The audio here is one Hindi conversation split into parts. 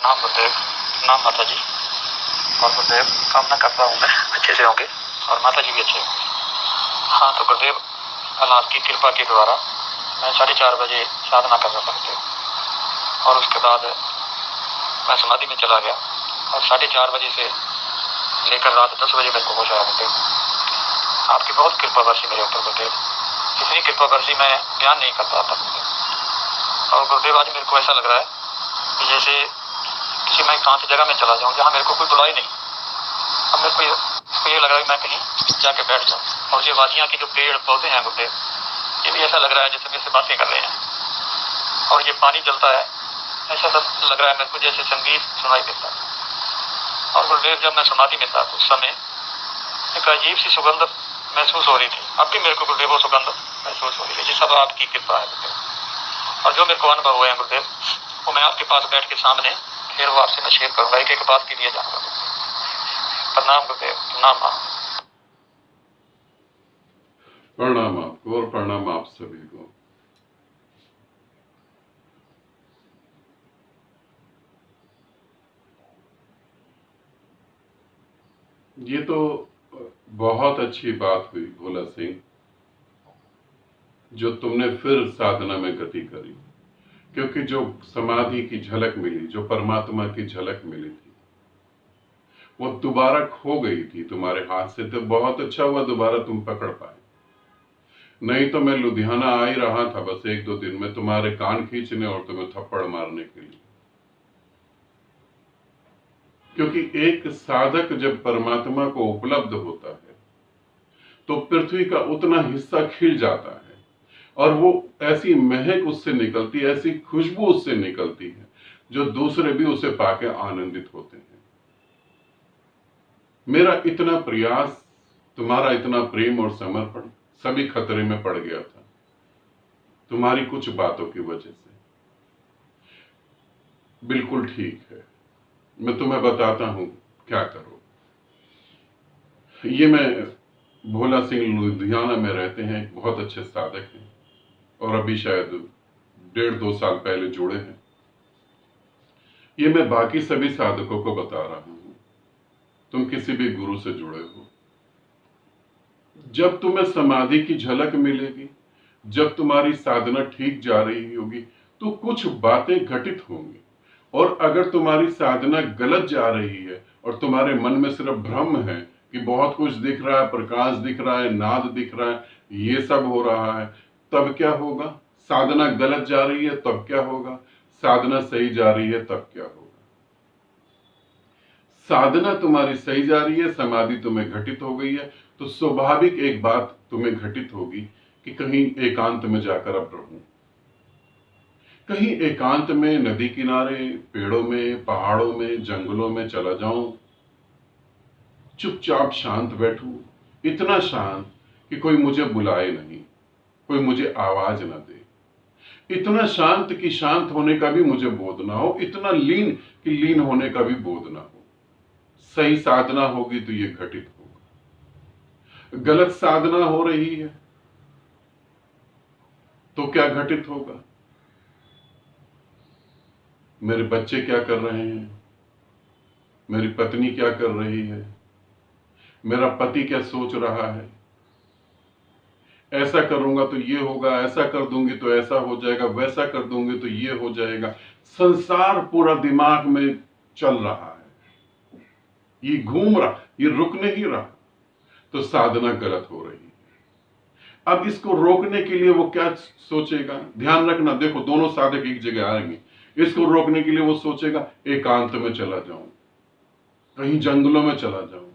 नाम गुरुदेव, नाम माता जी। और गुरुदेव कामना करता हूँ मैं अच्छे से होंगे और माता जी भी अच्छे होंगे। हाँ तो गुरुदेव कल आपकी कृपा के द्वारा मैं 4:30 बजे साधना कर रहा था गुरुदेव, और उसके बाद मैं समाधि में चला गया और 4:30 बजे से लेकर रात 10 बजे मेरे को होश आया गुरुदेव। आपकी बहुत कृपा बरसी मेरे ऊपर गुरुदेव, इतनी कृपा बरसी मैं बयान नहीं कर पाता गुरुदेव। और गुरुदेव आज मेरे को ऐसा लग रहा है कि जैसे किसी मैं एकांत जगह में चला जाऊँ जहाँ मेरे को कोई बुला ही नहीं। अब मेरे को ये लग रहा है कि मैं कहीं जाके बैठ जाऊँ, और ये वादियाँ की जो पेड़ पौधे हैं गुरुदेव, ये भी ऐसा लग रहा है जैसे मेरे से बातें कर रहे हैं, और ये पानी जलता है, ऐसा सब लग रहा है मेरे को जैसे संगीत सुनाई देता है। और गुरुदेव जब मैं समाधि में था उस समय एक अजीब सी सुगंध महसूस हो रही थी। अब भी मेरे को गुरुदेव वो सुगंध महसूस हो रही है, ये सब आपकी कृपा है गुरुदेव। और जो मेरे को अनुभव हुए हैं गुरुदेव, वो मैं आपके पास बैठ के सामने फिर वो आपसे मैं शेयर करूंगा, एक एक बात के लिए जाऊंगा। प्रणाम गुरुदेव, प्रणाम माँ। प्रणाम आपको और प्रणाम आप सभी को। ये तो बहुत अच्छी बात हुई भोला सिंह, जो तुमने फिर साधना में गति करी, क्योंकि जो समाधि की झलक मिली, जो परमात्मा की झलक मिली थी, वो दोबारा खो गई थी तुम्हारे हाथ से। तो बहुत अच्छा हुआ दोबारा तुम पकड़ पाए, नहीं तो मैं लुधियाना आ ही रहा था बस 1-2 दिन में तुम्हारे कान खींचने और तुम्हें थप्पड़ मारने के लिए। क्योंकि एक साधक जब परमात्मा को उपलब्ध होता है तो पृथ्वी का उतना हिस्सा खिल जाता है, और वो ऐसी महक उससे निकलती है, ऐसी खुशबू उससे निकलती है, जो दूसरे भी उसे पाके आनंदित होते हैं। मेरा इतना प्रयास, तुम्हारा इतना प्रेम और समर्पण सभी खतरे में पड़ गया था तुम्हारी कुछ बातों की वजह से। बिल्कुल ठीक है, मैं तुम्हें बताता हूं क्या करो। ये मैं भोला सिंह लुधियाना में रहते हैं, एक बहुत अच्छे साधक हैं, और अभी शायद 1.5-2 साल पहले जुड़े हैं। ये मैं बाकी सभी साधकों को बता रहा हूं, तुम किसी भी गुरु से जुड़े हो, जब तुम्हें समाधि की झलक मिलेगी, जब तुम्हारी साधना ठीक जा रही होगी, तो कुछ बातें घटित होंगी। और अगर तुम्हारी साधना गलत जा रही है और तुम्हारे मन में सिर्फ भ्रम है कि बहुत कुछ दिख रहा है, प्रकाश दिख रहा है, नाद दिख रहा है, ये सब हो रहा है, तब क्या होगा? साधना गलत जा रही है तब क्या होगा? साधना सही जा रही है तब क्या होगा? साधना तुम्हारी सही जा रही है, समाधि तुम्हें घटित हो गई है, तो स्वाभाविक एक बात तुम्हें घटित होगी कि कहीं एकांत में जाकर अब रहूं, कहीं एकांत में, नदी किनारे, पेड़ों में, पहाड़ों में, जंगलों में चला जाऊं, चुपचाप शांत बैठूं, इतना शांत कि कोई मुझे बुलाए नहीं, कोई मुझे आवाज ना दे, इतना शांत कि शांत होने का भी मुझे बोध ना हो, इतना लीन कि लीन होने का भी बोध ना हो। सही साधना होगी तो ये घटित होगा। गलत साधना हो रही है तो क्या घटित होगा? मेरे बच्चे क्या कर रहे हैं, मेरी पत्नी क्या कर रही है, मेरा पति क्या सोच रहा है, ऐसा करूंगा तो ये होगा, ऐसा कर दूंगी तो ऐसा हो जाएगा, वैसा कर दूंगी तो ये हो जाएगा। संसार पूरा दिमाग में चल रहा है, ये घूम रहा, ये रुक नहीं रहा, तो साधना गलत हो रही है। अब इसको रोकने के लिए वो क्या सोचेगा? ध्यान रखना, देखो दोनों साधक एक जगह आएंगे। इसको रोकने के लिए वो सोचेगा एकांत में चला जाऊं, कहीं जंगलों में चला जाऊं।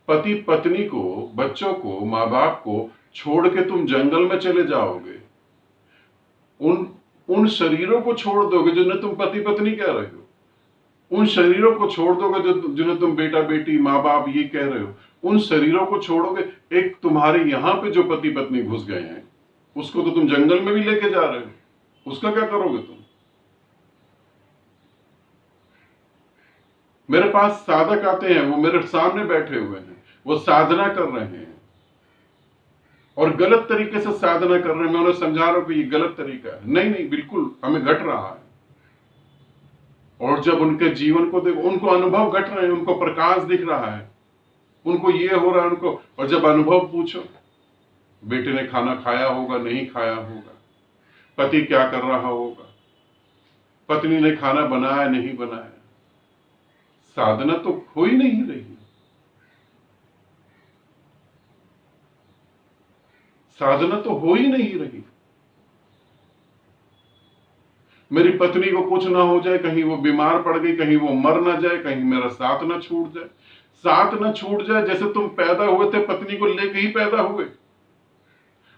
पति पत्नी को, बच्चों को, माँ बाप को छोड़ के तुम जंगल में चले जाओगे, उन शरीरों को छोड़ दोगे जिन्हें तुम पति पत्नी कह रहे हो, उन शरीरों को छोड़ दोगे जिन्हें तुम बेटा बेटी, माँ बाप ये कह रहे हो, उन शरीरों को छोड़ोगे। एक तुम्हारे यहां पे जो पति पत्नी घुस गए हैं, उसको तो तुम जंगल में भी लेके जा रहे हो, उसका क्या करोगे तुम? मेरे पास साधक आते हैं, वो मेरे सामने बैठे हुए हैं, वो साधना कर रहे हैं और गलत तरीके से साधना कर रहे हैं। मैं उन्हें समझा रहा हूं कि ये गलत तरीका है। नहीं नहीं, बिल्कुल हमें घट रहा है, और जब उनके जीवन को देखो, उनको अनुभव घट रहे हैं, उनको प्रकाश दिख रहा है, उनको ये हो रहा है उनको। और जब अनुभव पूछो, बेटे ने खाना खाया होगा, नहीं खाया होगा, पति क्या कर रहा होगा, पत्नी ने खाना बनाया नहीं बनाया, साधना तो हो ही नहीं रही, साधना तो हो ही नहीं रही। मेरी पत्नी को कुछ ना हो जाए, कहीं वो बीमार पड़ गई, कहीं वो मर ना जाए, कहीं मेरा साथ ना छूट जाए। साथ ना छूट जाए, जैसे तुम पैदा हुए थे पत्नी को लेके ही पैदा हुए।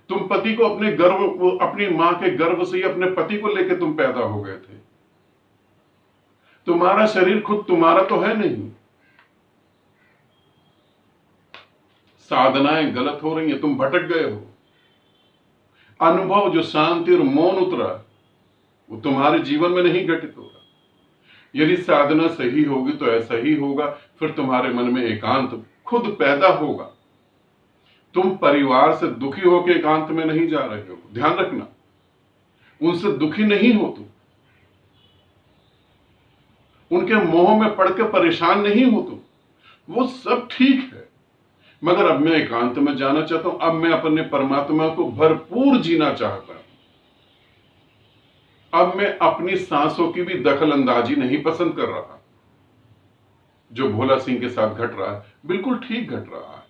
तुम पति को अपने गर्भ, अपनी मां के गर्भ से ही अपने पति को लेके तुम पैदा हो गए थे। तुम्हारा शरीर खुद तुम्हारा तो है नहीं। साधनाएं गलत हो रही हैं, तुम भटक गए हो। अनुभव जो शांति और मौन उतरा, वो तुम्हारे जीवन में नहीं घटित होगा। यदि साधना सही होगी तो ऐसा ही होगा, फिर तुम्हारे मन में एकांत खुद पैदा होगा। तुम परिवार से दुखी होकर एकांत में नहीं जा रहे हो, ध्यान रखना। उनसे दुखी नहीं हो तुम, उनके मोह में पड़ के परेशान नहीं हो तुम, वो सब ठीक है। मगर अब मैं एकांत में जाना चाहता हूं, अब मैं अपने परमात्मा को भरपूर जीना चाहता हूं। अब मैं अपनी सांसों की भी दखल अंदाजी नहीं पसंद कर रहा। जो भोला सिंह के साथ घट रहा है बिल्कुल ठीक घट रहा है।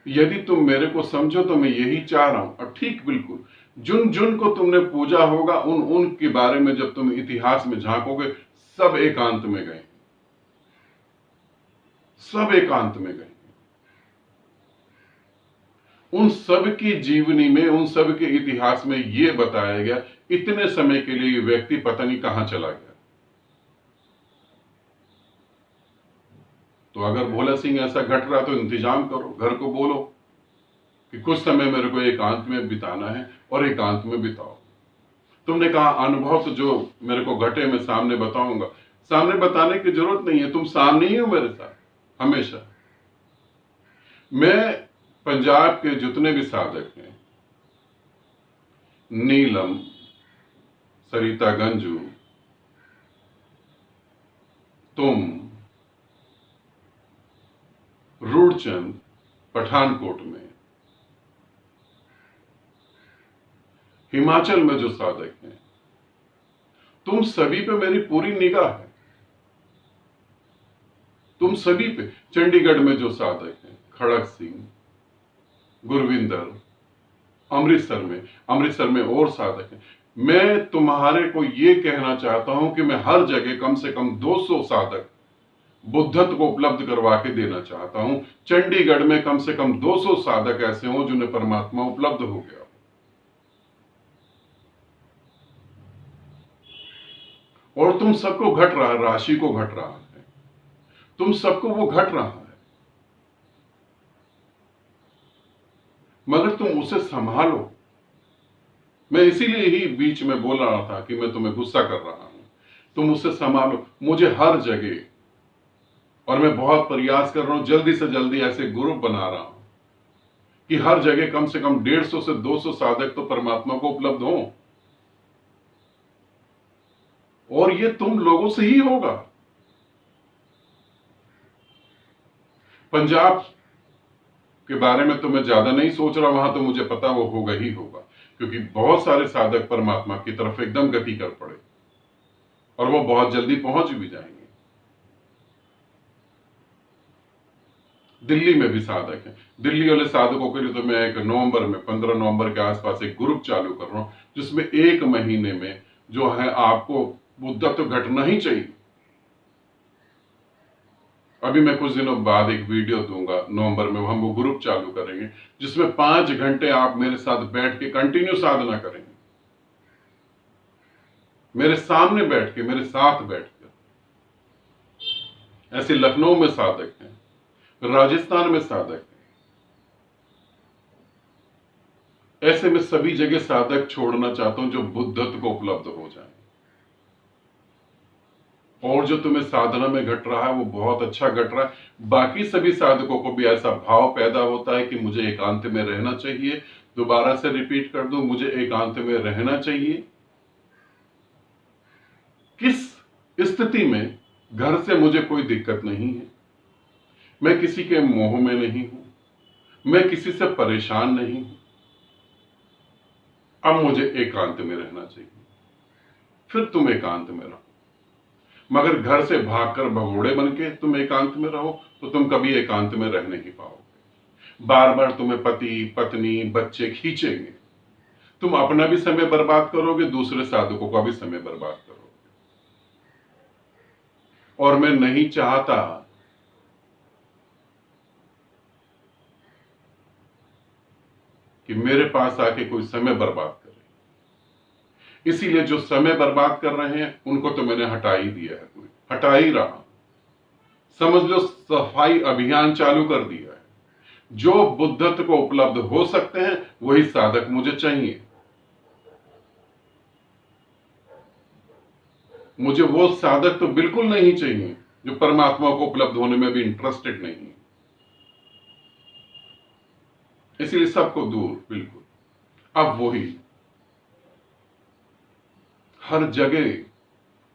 यदि तुम मेरे को समझो तो मैं यही चाह रहा हूं, और ठीक बिल्कुल जुन जुन को तुमने पूजा होगा, उन उन के बारे में जब तुम इतिहास में झांकोगे, सब एकांत में गए, सब एकांत में गए। उन सब की जीवनी में, उन सब के इतिहास में यह बताया गया, इतने समय के लिए व्यक्ति पता नहीं कहां चला गया। तो अगर भोला सिंह ऐसा घट रहा तो इंतजाम करो, घर को बोलो कि कुछ समय मेरे को एकांत में बिताना है और एकांत में बिताओ। तुमने कहा अनुभव तो जो मेरे को घटे मैं सामने बताऊंगा, सामने बताने की जरूरत नहीं है, तुम सामने ही हो मेरे साथ हमेशा। मैं पंजाब के जितने भी साधक हैं, नीलम, सरिता गंजू, तुम, रूड़चंद पठानकोट में, हिमाचल में जो साधक हैं, तुम सभी पे मेरी पूरी निगाह है। तुम सभी पे, चंडीगढ़ में जो साधक हैं, खड़क सिंह, गुरविंदर, अमृतसर में और साधक हैं। मैं तुम्हारे को यह कहना चाहता हूं कि मैं हर जगह कम से कम 200 साधक बुद्धत्व को उपलब्ध करवा के देना चाहता हूं। चंडीगढ़ में कम से कम 200 साधक ऐसे हों जिन्हें परमात्मा उपलब्ध हो गया। और तुम सबको घट रहा है, राशि को घट रहा है, तुम सबको वो घट रहा है, मगर तुम उसे संभालो। मैं इसीलिए ही बीच में बोल रहा था कि मैं तुम्हें गुस्सा कर रहा हूं। तुम उसे संभालो। मुझे हर जगह, और मैं बहुत प्रयास कर रहा हूं, जल्दी से जल्दी ऐसे ग्रुप बना रहा हूं कि हर जगह कम से कम 150 से 200 साधक तो परमात्मा को उपलब्ध हों। और ये तुम लोगों से ही होगा। पंजाब के बारे में तो मैं ज्यादा नहीं सोच रहा, वहां तो मुझे पता वो होगा ही होगा, क्योंकि बहुत सारे साधक परमात्मा की तरफ एकदम गति कर पड़े और वो बहुत जल्दी पहुंच भी जाएंगे। दिल्ली में भी साधक हैं। दिल्ली वाले साधकों के लिए तो मैं 15 नवंबर के आसपास एक ग्रुप चालू कर रहा हूं, जिसमें 1 महीने में जो है आपको बुद्धत्व घटना ही चाहिए। अभी मैं कुछ दिनों बाद एक वीडियो दूंगा, नवंबर में हम वो ग्रुप चालू करेंगे, जिसमें 5 घंटे आप मेरे साथ बैठ के कंटिन्यू साधना करेंगे, मेरे सामने बैठ के, मेरे साथ बैठ के। ऐसे लखनऊ में साधक हैं, राजस्थान में साधक हैं। ऐसे में सभी जगह साधक छोड़ना चाहता हूं जो बुद्धत्व को उपलब्ध हो जाए। और जो तुम्हें साधना में घट रहा है वो बहुत अच्छा घट रहा है। बाकी सभी साधकों को भी ऐसा भाव पैदा होता है कि मुझे एकांत में रहना चाहिए। दोबारा से रिपीट कर दूं, मुझे एकांत में रहना चाहिए। किस स्थिति में घर से मुझे कोई दिक्कत नहीं है, मैं किसी के मोह में नहीं हूं, मैं किसी से परेशान नहीं हूं। अब मुझे एकांत में रहना चाहिए, फिर तुम एकांत में रहो। मगर घर से भागकर भगोड़े बन के तुम एकांत में रहो तो तुम कभी एकांत में रह नहीं पाओगे। बार बार तुम्हें पति पत्नी बच्चे खींचेंगे, तुम अपना भी समय बर्बाद करोगे, दूसरे साधकों का भी समय बर्बाद करोगे। और मैं नहीं चाहता कि मेरे पास आके कोई समय बर्बाद करे, इसीलिए जो समय बर्बाद कर रहे हैं उनको तो मैंने हटा ही दिया है, पूरी हटा ही रहा। समझ लो सफाई अभियान चालू कर दिया है। जो बुद्धत्व को उपलब्ध हो सकते हैं वही साधक मुझे चाहिए। मुझे वो साधक तो बिल्कुल नहीं चाहिए जो परमात्मा को उपलब्ध होने में भी इंटरेस्टेड नहीं है। इसीलिए सबको दूर बिल्कुल। अब वही हर जगह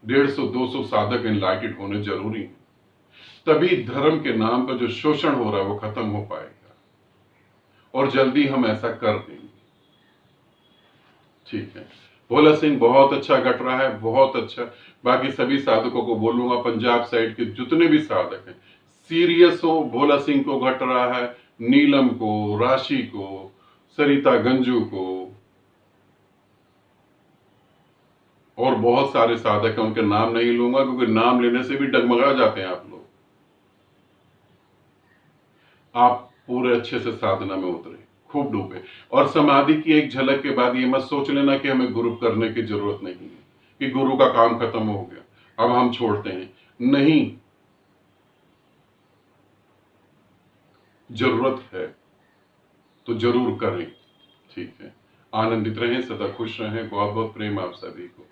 150-200 साधक एनलाइटेड होने जरूरी है, तभी धर्म के नाम पर जो शोषण हो रहा है वो खत्म हो पाएगा, और जल्दी हम ऐसा कर देंगे। ठीक है, भोला सिंह बहुत अच्छा घट रहा है, बहुत अच्छा। बाकी सभी साधकों को बोलूंगा, पंजाब साइड के जितने भी साधक हैं सीरियस हो, भोला सिंह को घट रहा है, नीलम को, राशि को, सरिता गंजू को, और बहुत सारे साधक हैं, उनके नाम नहीं लूंगा क्योंकि नाम लेने से भी डगमगा जाते हैं आप लोग। आप पूरे अच्छे से साधना में उतरे, खूब डूबे, और समाधि की एक झलक के बाद ये मत सोच लेना कि हमें गुरु करने की जरूरत नहीं है, कि गुरु का काम खत्म हो गया अब हम छोड़ते हैं। नहीं, जरूरत है तो जरूर करें। ठीक है, आनंदित रहें, सदा खुश रहें। बहुत बहुत प्रेम आप सभी को।